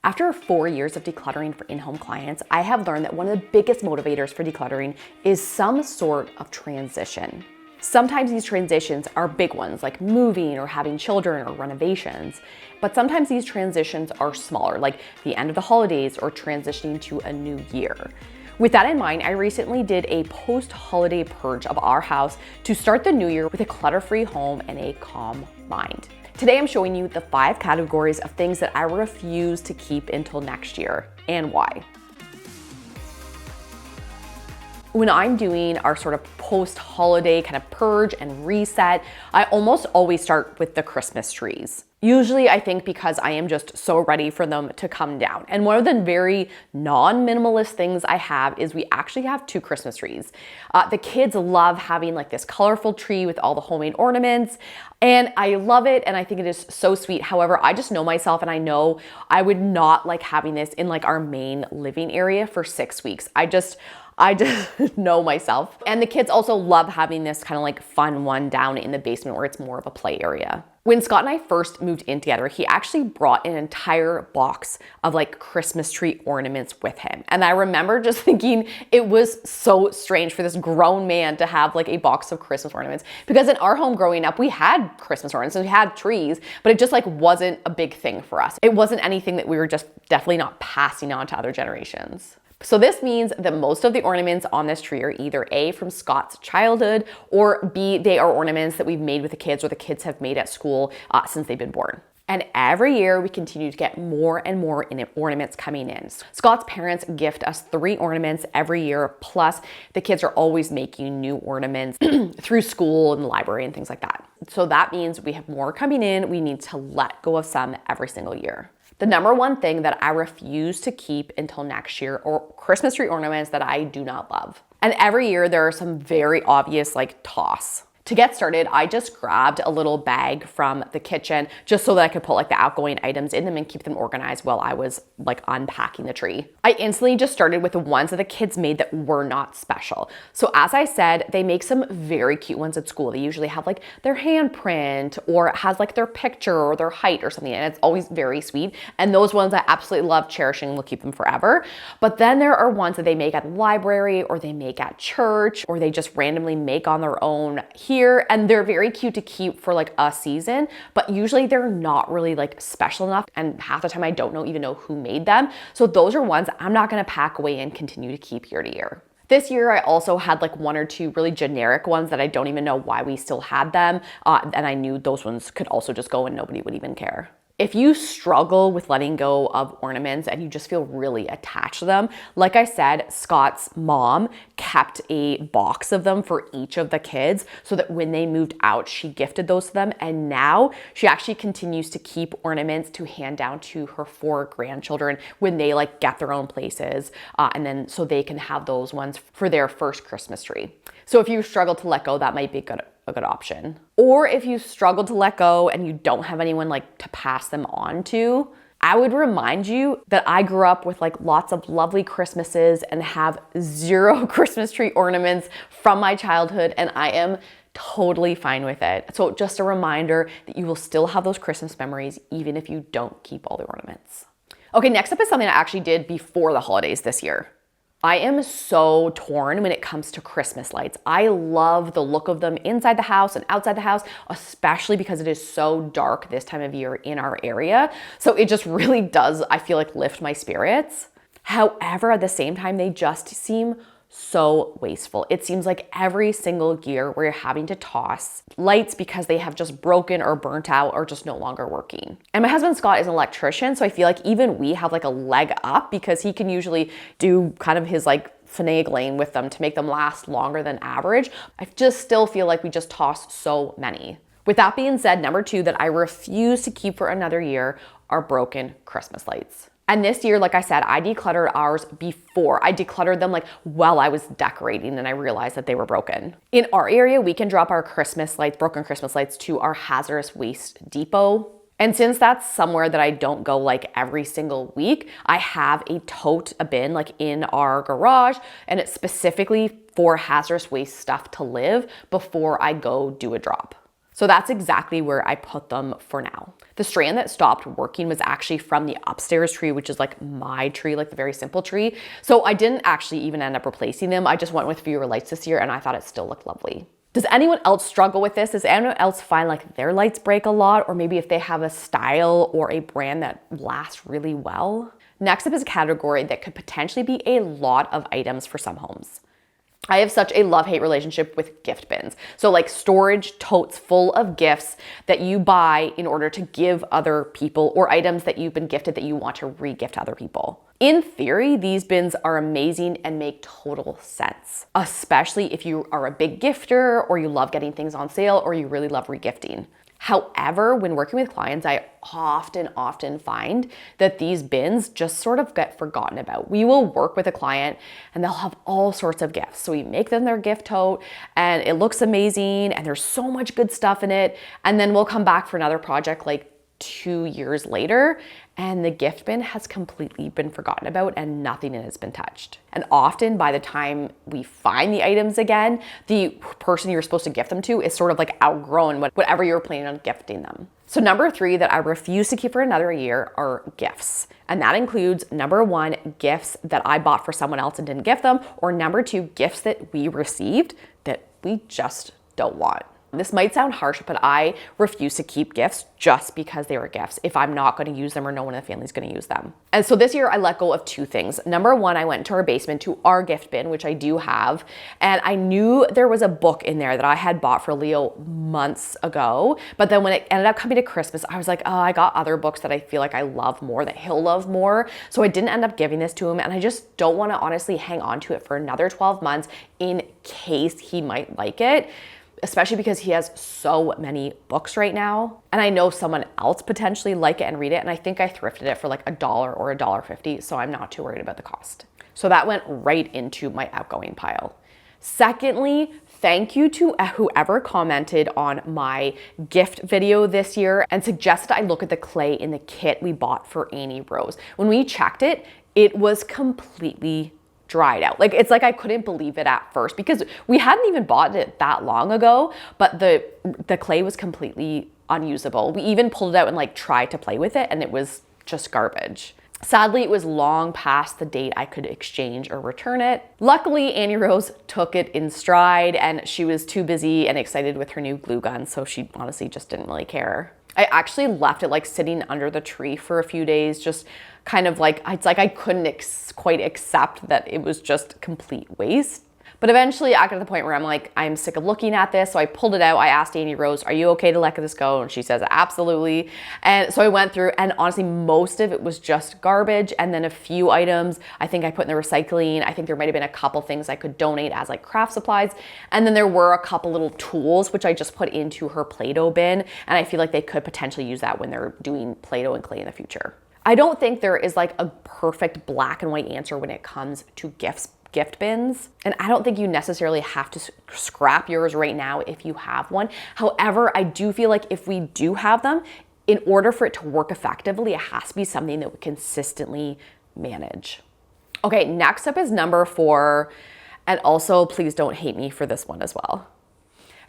After 4 years of decluttering for in-home clients, I have learned that one of the biggest motivators for decluttering is some sort of transition. Sometimes these transitions are big ones, like moving or having children or renovations. But sometimes these transitions are smaller, like the end of the holidays or transitioning to a new year. With that in mind, I recently did a post-holiday purge of our house to start the new year with a clutter-free home and a calm mind. Today, I'm showing you the 5 categories of things that I refuse to keep until next year and why. When I'm doing our sort of post-holiday kind of purge and reset, I almost always start with the Christmas trees. Usually I think because I am just so ready for them to come down. And one of the very non-minimalist things I have is we actually have 2 Christmas trees. The kids love having like this colorful tree with all the homemade ornaments, and I love it and I think it is so sweet. However, I just know myself and I know I would not like having this in like our main living area for 6 weeks. I just know myself. And the kids also love having this kind of like fun one down in the basement where it's more of a play area. When Scott and I first moved in together, he actually brought an entire box of like Christmas tree ornaments with him. And I remember just thinking it was so strange for this grown man to have like a box of Christmas ornaments, because in our home growing up, we had Christmas ornaments and we had trees, but it just like wasn't a big thing for us. It wasn't anything that we were just definitely not passing on to other generations. So this means that most of the ornaments on this tree are either A, from Scott's childhood, or B, they are ornaments that we've made with the kids or the kids have made at school since they've been born. And every year we continue to get more and more ornaments coming in. Scott's parents gift us 3 ornaments every year, plus the kids are always making new ornaments through school and the library and things like that. So that means we have more coming in. We need to let go of some every single year. The number one thing that I refuse to keep until next year are Christmas tree ornaments that I do not love. And every year there are some very obvious like toss. To get started, I just grabbed a little bag from the kitchen just so that I could put like the outgoing items in them and keep them organized while I was like unpacking the tree. I instantly just started with the ones that the kids made that were not special. So as I said, they make some very cute ones at school. They usually have like their handprint or it has like their picture or their height or something, and it's always very sweet. And those ones I absolutely love cherishing and will keep them forever. But then there are ones that they make at the library or they make at church or they just randomly make on their own here, and they're very cute to keep for like a season, but usually they're not really like special enough, and half the time I don't even know who made them. So those are ones I'm not gonna pack away and continue to keep year to year. This year, I also had like 1 or 2 really generic ones that I don't even know why we still had them, and I knew those ones could also just go and nobody would even care. If you struggle with letting go of ornaments and you just feel really attached to them, like I said, Scott's mom kept a box of them for each of the kids so that when they moved out, she gifted those to them. And now she actually continues to keep ornaments to hand down to her 4 grandchildren when they like get their own places. And then so they can have those ones for their first Christmas tree. So if you struggle to let go, that might be a good option. Or if you struggle to let go and you don't have anyone like to pass them on to, I would remind you that I grew up with like lots of lovely Christmases and have 0 Christmas tree ornaments from my childhood, and I am totally fine with it. So just a reminder that you will still have those Christmas memories even if you don't keep all the ornaments. Okay, next up is something I actually did before the holidays this year. I am so torn when it comes to Christmas lights. I love the look of them inside the house and outside the house, especially because it is so dark this time of year in our area. So it just really does, I feel like, lift my spirits. However, at the same time, they just seem so wasteful. It seems like every single year we're having to toss lights because they have just broken or burnt out or just no longer working. And my husband Scott is an electrician, so I feel like even we have like a leg up because he can usually do kind of his like finagling with them to make them last longer than average. I just still feel like we just toss so many. With that being said, number 2 that I refuse to keep for another year are broken Christmas lights. And this year, like I said, I decluttered ours before. I decluttered them like while I was decorating and I realized that they were broken. In our area, we can drop our Christmas lights, broken Christmas lights, to our hazardous waste depot. And since that's somewhere that I don't go like every single week, I have a tote, a bin like in our garage, and it's specifically for hazardous waste stuff to live before I go do a drop. So that's exactly where I put them for now. The strand that stopped working was actually from the upstairs tree, which is like my tree, like the very simple tree. So I didn't actually even end up replacing them. I just went with fewer lights this year and I thought it still looked lovely. Does anyone else struggle with this? Does anyone else find like their lights break a lot, or maybe if they have a style or a brand that lasts really well? Next up is a category that could potentially be a lot of items for some homes. I have such a love-hate relationship with gift bins. So like storage totes full of gifts that you buy in order to give other people, or items that you've been gifted that you want to re-gift to other people. In theory, these bins are amazing and make total sense, especially if you are a big gifter or you love getting things on sale or you really love regifting. However, when working with clients, I often find that these bins just sort of get forgotten about. We will work with a client and they'll have all sorts of gifts. So we make them their gift tote and it looks amazing and there's so much good stuff in it. And then we'll come back for another project like 2 years later and the gift bin has completely been forgotten about and nothing in it has been touched. And often by the time we find the items again, the person you're supposed to gift them to is sort of like outgrown whatever you were planning on gifting them. So number 3 that I refuse to keep for another year are gifts. And that includes number 1, gifts that I bought for someone else and didn't gift them, or number 2, gifts that we received that we just don't want. This might sound harsh, but I refuse to keep gifts just because they were gifts if I'm not going to use them or no one in the family is going to use them. And so this year I let go of 2 things. Number 1, I went into our basement to our gift bin, which I do have. And I knew there was a book in there that I had bought for Leo months ago. But then when it ended up coming to Christmas, I was like, oh, I got other books that I feel like I love more, that he'll love more. So I didn't end up giving this to him. And I just don't want to honestly hang on to it for another 12 months in case he might like it, especially because he has so many books right now. And I know someone else potentially like it and read it. And I think I thrifted it for like $1 or $1.50. So I'm not too worried about the cost. So that went right into my outgoing pile. Secondly, thank you to whoever commented on my gift video this year and suggested I look at the clay in the kit we bought for Annie Rose. When we checked it, it was completely dried out. Like, it's like I couldn't believe it at first because we hadn't even bought it that long ago, but the clay was completely unusable. We even pulled it out and like tried to play with it and it was just garbage. Sadly, it was long past the date I could exchange or return it. Luckily, Annie Rose took it in stride and she was too busy and excited with her new glue gun, so she honestly just didn't really care. I actually left it like sitting under the tree for a few days, just kind of like, it's like I couldn't quite accept that it was just complete waste. But eventually I got to the point where I'm like, I'm sick of looking at this. So I pulled it out. I asked Annie Rose, are you okay to let this go? And she says, absolutely. And so I went through and honestly, most of it was just garbage. And then a few items I think I put in the recycling. I think there might've been a couple things I could donate as like craft supplies. And then there were a couple little tools, which I just put into her Play-Doh bin. And I feel like they could potentially use that when they're doing Play-Doh and clay in the future. I don't think there is like a perfect black and white answer when it comes to gift bins. And I don't think you necessarily have to scrap yours right now if you have one. However, I do feel like if we do have them, in order for it to work effectively, it has to be something that we consistently manage. Okay, next up is number 4. And also, please don't hate me for this one as well.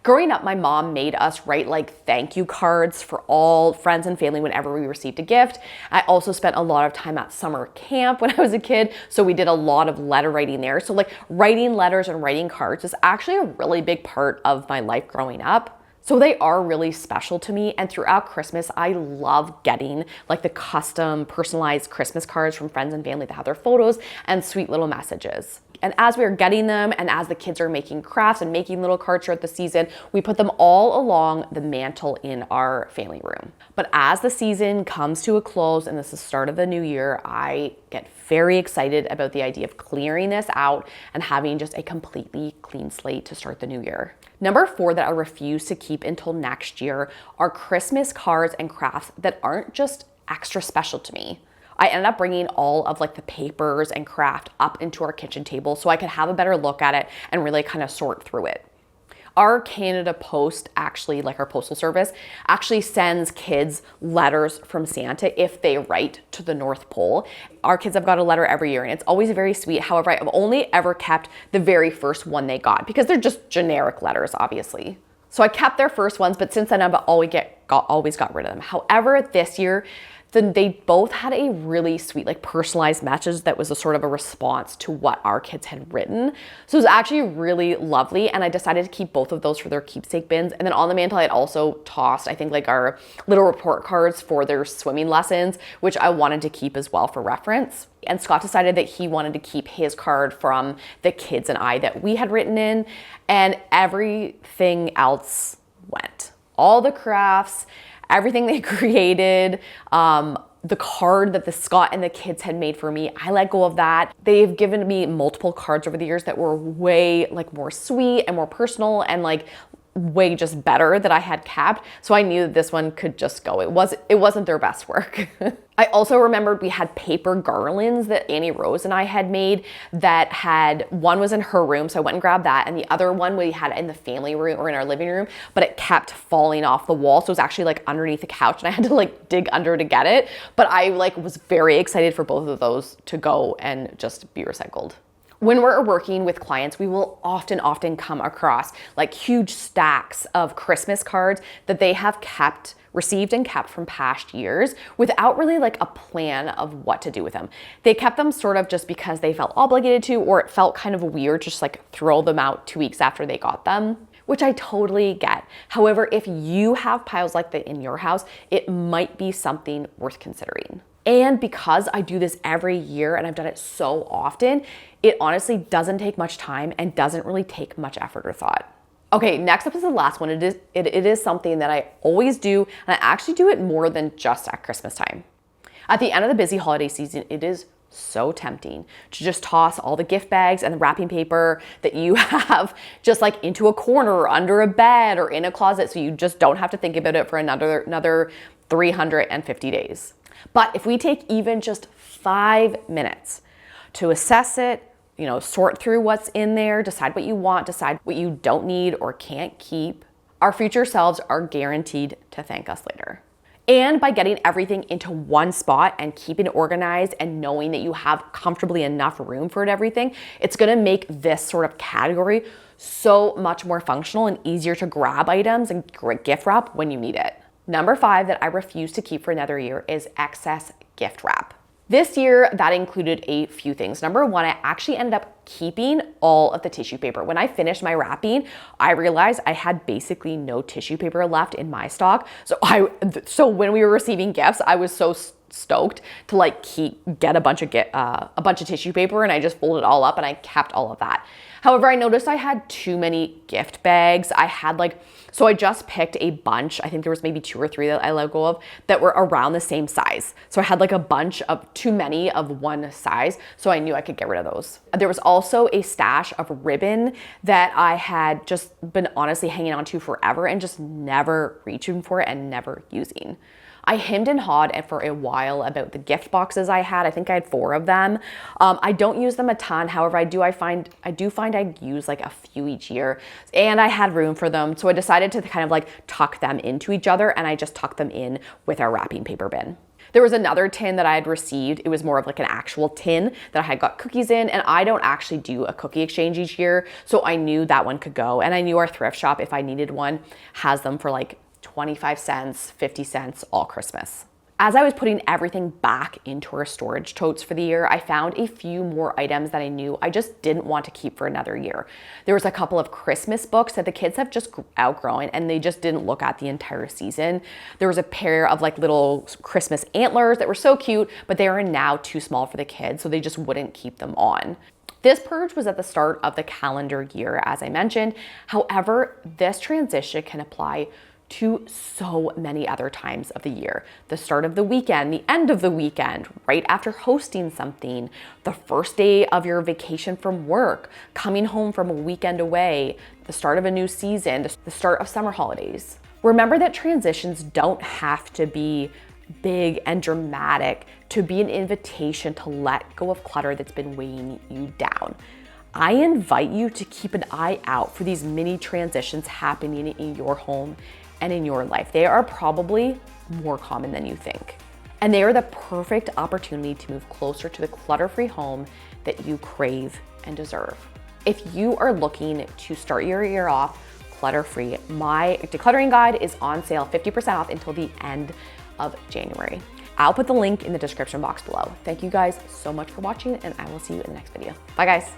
Growing up, my mom made us write like thank you cards for all friends and family whenever we received a gift. I also spent a lot of time at summer camp when I was a kid, so we did a lot of letter writing there. So like writing letters and writing cards is actually a really big part of my life growing up. So they are really special to me, and throughout Christmas, I love getting like the custom personalized Christmas cards from friends and family that have their photos and sweet little messages. And as we are getting them and as the kids are making crafts and making little cards throughout the season, we put them all along the mantle in our family room. But as the season comes to a close and this is the start of the new year, I get very excited about the idea of clearing this out and having just a completely clean slate to start the new year. Number 4 that I refuse to keep until next year are Christmas cards and crafts that aren't just extra special to me. I ended up bringing all of like the papers and craft up into our kitchen table so I could have a better look at it and really kind of sort through it. Our Canada Post, actually, like our postal service, actually sends kids letters from Santa if they write to the North Pole. Our kids have got a letter every year and it's always very sweet. However, I've only ever kept the very first one they got because they're just generic letters, obviously. So I kept their first ones, but since then I've always got rid of them. However, this year, then they both had a really sweet, like personalized message that was a sort of a response to what our kids had written. So it was actually really lovely. And I decided to keep both of those for their keepsake bins. And then on the mantle, I had also tossed, I think, like our little report cards for their swimming lessons, which I wanted to keep as well for reference. And Scott decided that he wanted to keep his card from the kids and I that we had written in, and everything else went. All the crafts, everything they created, the card that the Scott and the kids had made for me, I let go of that. They've given me multiple cards over the years that were way like more sweet and more personal and like way just better that I had kept. So I knew that this one could just go. It wasn't their best work. I also remembered we had paper garlands that Annie Rose and I had made that one was in her room, so I went and grabbed that, and the other one we had in the family room or in our living room, but it kept falling off the wall, so it was actually like underneath the couch and I had to like dig under to get it. But I like was very excited for both of those to go and just be recycled. When we're working with clients, we will often come across like huge stacks of Christmas cards that they have received and kept from past years without really like a plan of what to do with them. They kept them sort of just because they felt obligated to, or it felt kind of weird to just like throw them out 2 weeks after they got them, which I totally get. However, if you have piles like that in your house, it might be something worth considering. And because I do this every year and I've done it so often, it honestly doesn't take much time and doesn't really take much effort or thought. Okay, next up is the last one. It is something that I always do, and I actually do it more than just at Christmas time. At the end of the busy holiday season, it is so tempting to just toss all the gift bags and the wrapping paper that you have just like into a corner or under a bed or in a closet, so you just don't have to think about it for another 350 days. But if we take even just 5 minutes to assess it, sort through what's in there, decide what you want, decide what you don't need or can't keep, our future selves are guaranteed to thank us later. And by getting everything into one spot and keeping it organized and knowing that you have comfortably enough room for everything, it's gonna make this sort of category so much more functional and easier to grab items and gift wrap when you need it. Number 5 that I refuse to keep for another year is excess gift wrap. This year, that included a few things. Number 1, I actually ended up keeping all of the tissue paper. When I finished my wrapping, I realized I had basically no tissue paper left in my stock. So when we were receiving gifts, I was so stoked to like get a bunch of tissue paper, and I just folded it all up and I kept all of that. However, I noticed I had too many gift bags. So I just picked a bunch. I think there was maybe 2 or 3 that I let go of that were around the same size. So I had like a bunch of too many of one size. So I knew I could get rid of those. There was also a stash of ribbon that I had just been honestly hanging on to forever and just never reaching for it and never using. I hemmed and hawed for a while about the gift boxes I had. I think I had 4 of them. I don't use them a ton. However, I do find I use like a few each year, and I had room for them. So I decided to kind of like tuck them into each other, and I just tucked them in with our wrapping paper bin. There was another tin that I had received. It was more of like an actual tin that I had got cookies in, and I don't actually do a cookie exchange each year. So I knew that one could go, and I knew our thrift shop, if I needed one, has them for like 25 cents, 50 cents all Christmas. As I was putting everything back into our storage totes for the year, I found a few more items that I knew I just didn't want to keep for another year. There was a couple of Christmas books that the kids have just outgrown and they just didn't look at the entire season. There was a pair of like little Christmas antlers that were so cute, but they are now too small for the kids, so they just wouldn't keep them on. This purge was at the start of the calendar year, as I mentioned. However, this transition can apply to so many other times of the year. The start of the weekend, the end of the weekend, right after hosting something, the first day of your vacation from work, coming home from a weekend away, the start of a new season, the start of summer holidays. Remember that transitions don't have to be big and dramatic to be an invitation to let go of clutter that's been weighing you down. I invite you to keep an eye out for these mini transitions happening in your home and in your life. They are probably more common than you think. And they are the perfect opportunity to move closer to the clutter-free home that you crave and deserve. If you are looking to start your year off clutter-free. My decluttering guide is on sale, 50% off until the end of January. I'll put the link in the description box below. Thank you guys so much for watching, and I will see you in the next video. Bye guys.